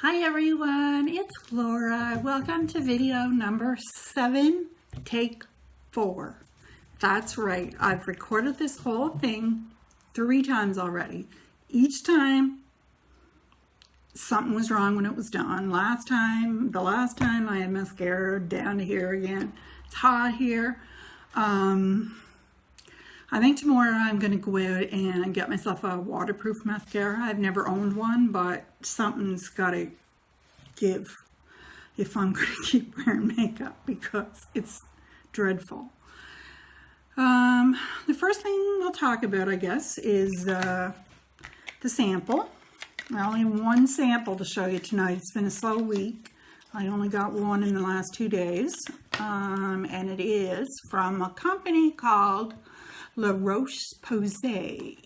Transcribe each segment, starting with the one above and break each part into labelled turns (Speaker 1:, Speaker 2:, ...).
Speaker 1: Hi everyone, it's Laura. Welcome to video number 7, take 4. That's right, I've recorded this whole thing 3 times already. Each time something was wrong when it was done. The last time I had mascara down to here again. It's hot here. I think tomorrow I'm going to go out and get myself a waterproof mascara. I've never owned one, but something's got to give if I'm going to keep wearing makeup because it's dreadful. The first thing we'll talk about, I guess, is the sample. I only have one sample to show you tonight. It's been a slow week. I only got one in the last 2 days, and it is from a company called Laura MacMillan,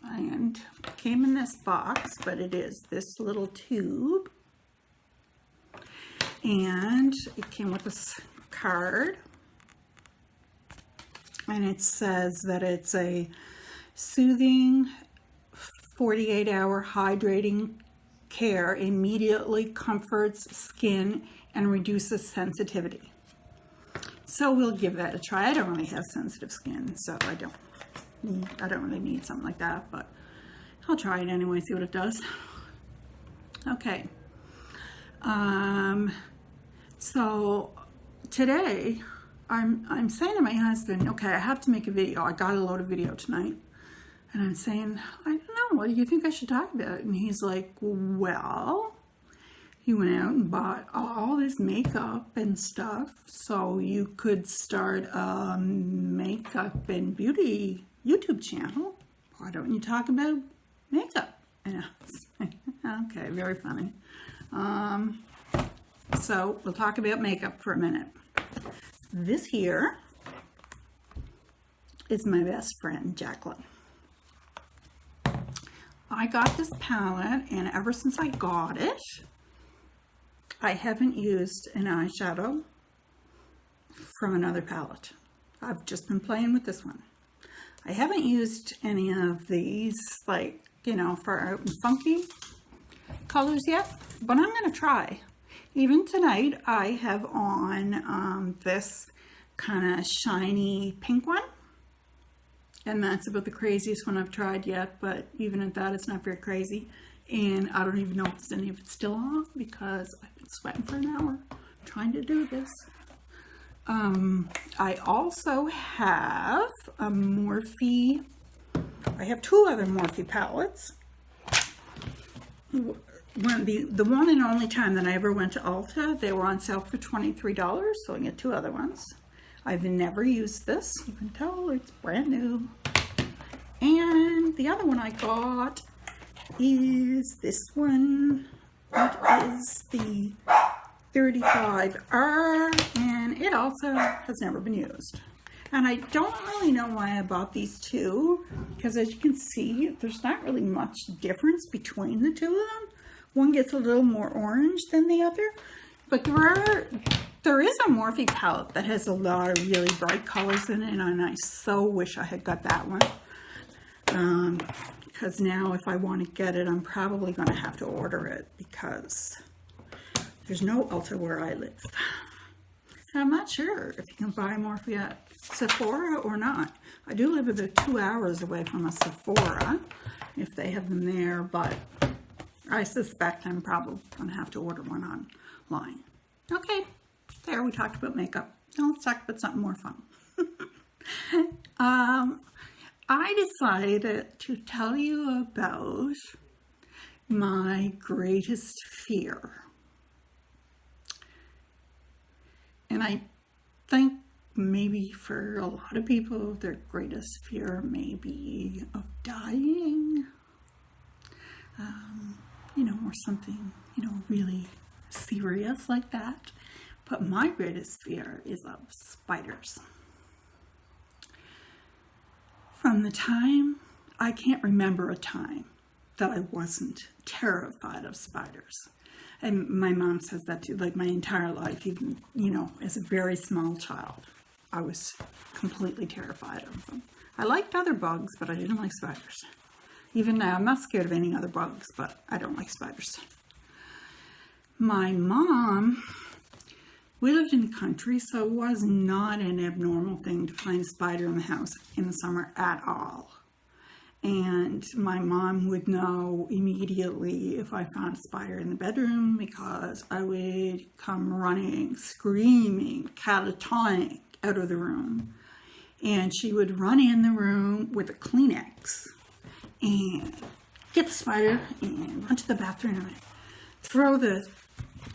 Speaker 1: and it came in this box, but it is this little tube, and it came with this card, and it says that it's a soothing 48-hour hydrating care, immediately comforts skin and reduces sensitivity. So we'll give that a try. I don't really have sensitive skin, so I don't really need something like that, but I'll try it anyway, see what it does. Okay. So today I'm saying to my husband, okay, I have to make a video. I got a load of video tonight. And I'm saying, I don't know, what do you think I should talk about? And he's like, well, you went out and bought all this makeup and stuff, so you could start a makeup and beauty YouTube channel. Why don't you talk about makeup? And I was like, okay, very funny. So we'll talk about makeup for a minute. This here is my best friend, Jacqueline. I got this palette, and ever since I got it, I haven't used an eyeshadow from another palette. I've just been playing with this one. I haven't used any of these, like, you know, far out and funky colors yet, but I'm going to try. Even tonight, I have on this kind of shiny pink one. And that's about the craziest one I've tried yet, but even at that, it's not very crazy. And I don't even know if any of it's still on because I've been sweating for an hour trying to do this. I also have a Morphe. I have 2 other Morphe palettes. The one and only time that I ever went to Ulta, they were on sale for $23, so I get 2 other ones. I've never used this. You can tell it's brand new. And the other one I got is this one. It is the 35R, and it also has never been used. And I don't really know why I bought these 2, because as you can see, there's not really much difference between the 2 of them. One gets a little more orange than the other, but there is a Morphe palette that has a lot of really bright colors in it, and I so wish I had got that one. Because now if I want to get it, I'm probably going to have to order it because there's no Ulta where I live. And I'm not sure if you can buy Morphe at Sephora or not. I do live about 2 hours away from a Sephora if they have them there, but I suspect I'm probably going to have to order one online. Okay, there, we talked about makeup. Now let's talk about something more fun. I decided to tell you about my greatest fear. And I think maybe for a lot of people, their greatest fear may be of dying. You know, or something, you know, really serious like that. But my greatest fear is of spiders. From the time, I can't remember a time that I wasn't terrified of spiders. And my mom says that too, like my entire life, even, you know, as a very small child, I was completely terrified of them. I liked other bugs, but I didn't like spiders. Even now, I'm not scared of any other bugs, but I don't like spiders. My mom, we lived in the country, so it was not an abnormal thing to find a spider in the house in the summer at all. And my mom would know immediately if I found a spider in the bedroom, because I would come running, screaming, catatonic out of the room. And she would run in the room with a Kleenex and get the spider and run to the bathroom and throw the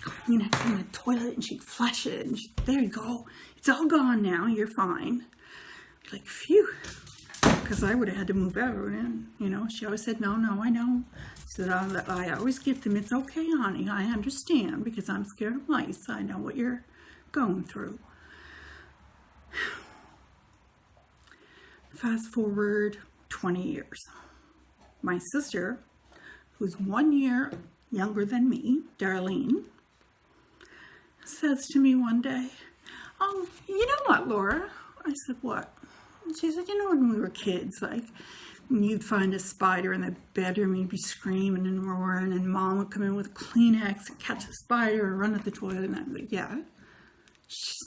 Speaker 1: Kleenex in the toilet, and she'd flush it, and there you go, it's all gone now, you're fine. Like, phew, because I would have had to move out, and she always said, no, I know. She said, I always get them. It's okay, honey, I understand, because I'm scared of mice. I know what you're going through. Fast forward 20 years. My sister, who's 1 year younger than me, Darlene, says to me one day, oh, you know what, Laura? I said, what? And she said, when we were kids, like, when you'd find a spider in the bedroom, you'd be screaming and roaring, and Mom would come in with a Kleenex and catch the spider and run to the toilet. And I was like, yeah.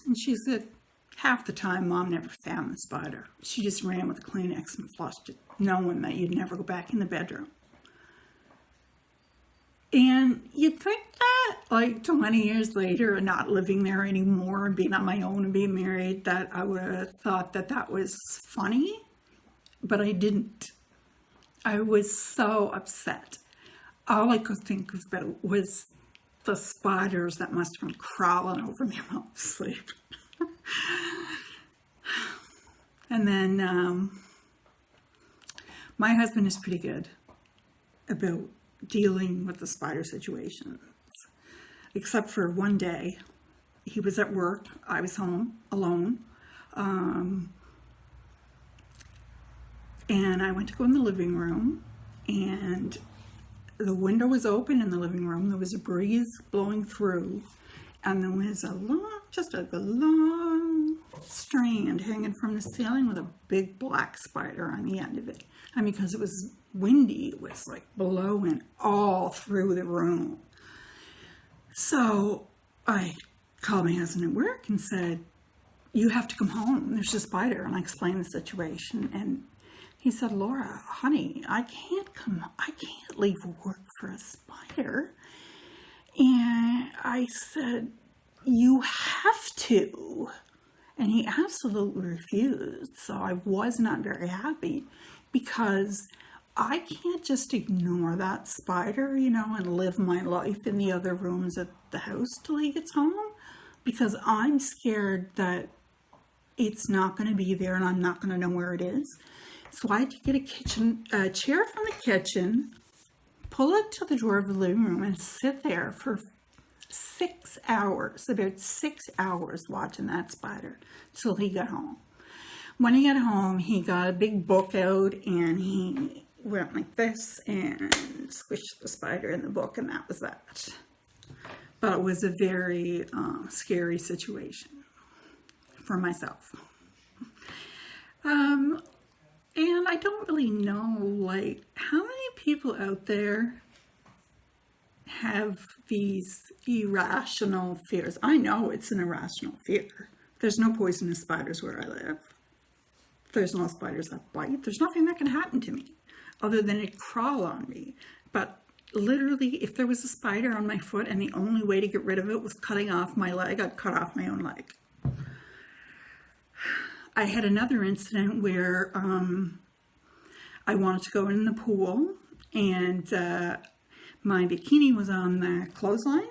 Speaker 1: And she said, half the time, Mom never found the spider. She just ran with a Kleenex and flushed it, knowing that you'd never go back in the bedroom. And you'd think that, like, 20 years later, and not living there anymore, and being on my own and being married, that I would have thought that that was funny, but I didn't. I was so upset. All I could think about was the spiders that must have been crawling over me while I was asleep. And then my husband is pretty good about dealing with the spider situations, except for one day. He was at work, I was home alone, and I went to go in the living room, and the window was open in the living room. There was a breeze blowing through, and there was a long strand hanging from the ceiling with a big black spider on the end of it. And because it was windy, it was like blowing all through the room. So I called my husband at work and said, you have to come home, there's a spider. And I explained the situation, and he said, Laura, honey, I can't leave work for a spider. And I said, you have to. And he absolutely refused. So I was not very happy, because I can't just ignore that spider, and live my life in the other rooms of the house till he gets home, because I'm scared that it's not going to be there and I'm not going to know where it is. So I had to get a chair from the kitchen, pull it to the door of the living room, and sit there for 6 hours, about 6 hours, watching that spider till he got home. When he got home, he got a big book out, and he went like this and squished the spider in the book, and that was that. But it was a very scary situation for myself. And I don't really know, like, how many people out there have these irrational fears. I know it's an irrational fear. There's no poisonous spiders where I live. There's no spiders that bite. There's nothing that can happen to me other than it crawl on me. But literally, if there was a spider on my foot and the only way to get rid of it was cutting off my leg, I'd cut off my own leg. I had another incident where I wanted to go in the pool, and my bikini was on the clothesline,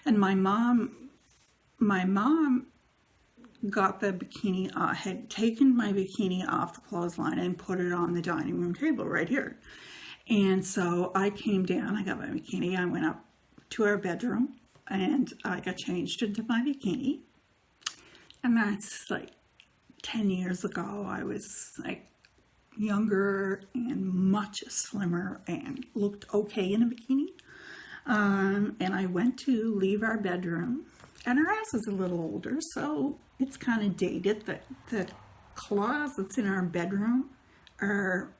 Speaker 1: and my mom got the bikini, had taken my bikini off the clothesline and put it on the dining room table right here. And so I came down, I got my bikini, I went up to our bedroom, and I got changed into my bikini. And that's like 10 years ago. I was like younger and much slimmer and looked okay in a bikini. And I went to leave our bedroom, and our house is a little older, so it's kind of dated. The closets in our bedroom are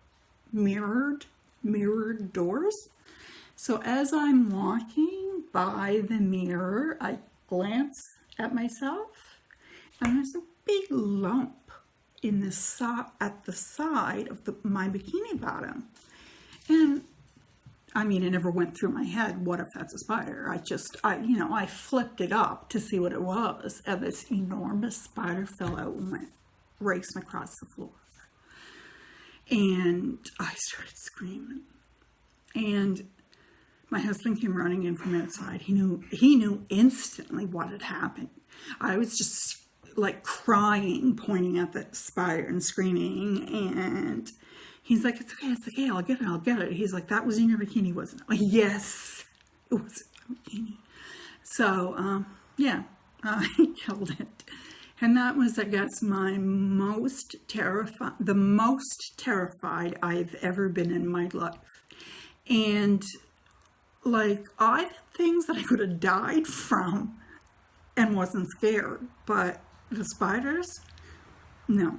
Speaker 1: mirrored doors. So as I'm walking by the mirror, I glance at myself, and there's a big lump in the at the side of my bikini bottom. And I mean, it never went through my head, what if that's a spider? I flipped it up to see what it was, and this enormous spider fell out and went racing across the floor. And I started screaming. And my husband came running in from outside. He knew instantly what had happened. I was just like crying, pointing at the spider and screaming, and he's like, it's okay, I'll get it. He's like, that was in your bikini, wasn't it? Yes, it was in my bikini. So, yeah, I killed it. And that was, I guess, the most terrified I've ever been in my life. And, like, I've had things that I could have died from and wasn't scared. But the spiders, no,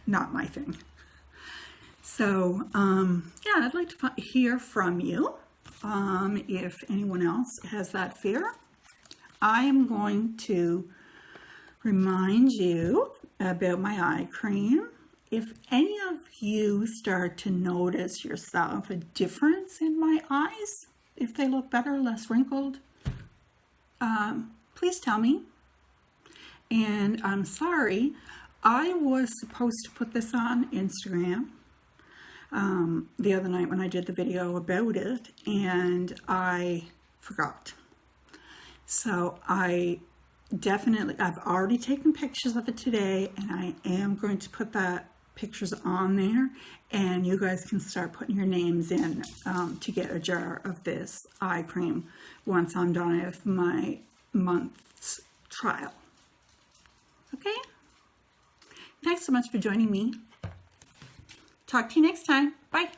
Speaker 1: not my thing. So, yeah, I'd like to hear from you if anyone else has that fear. I am going to remind you about my eye cream. If any of you start to notice yourself a difference in my eyes, if they look better, less wrinkled, please tell me. And I'm sorry, I was supposed to put this on Instagram the other night when I did the video about it, and I forgot. So I've already taken pictures of it today, and I am going to put that pictures on there, and you guys can start putting your names in to get a jar of this eye cream once I'm done with my month's trial. Okay? Thanks so much for joining me. Talk to you next time. Bye.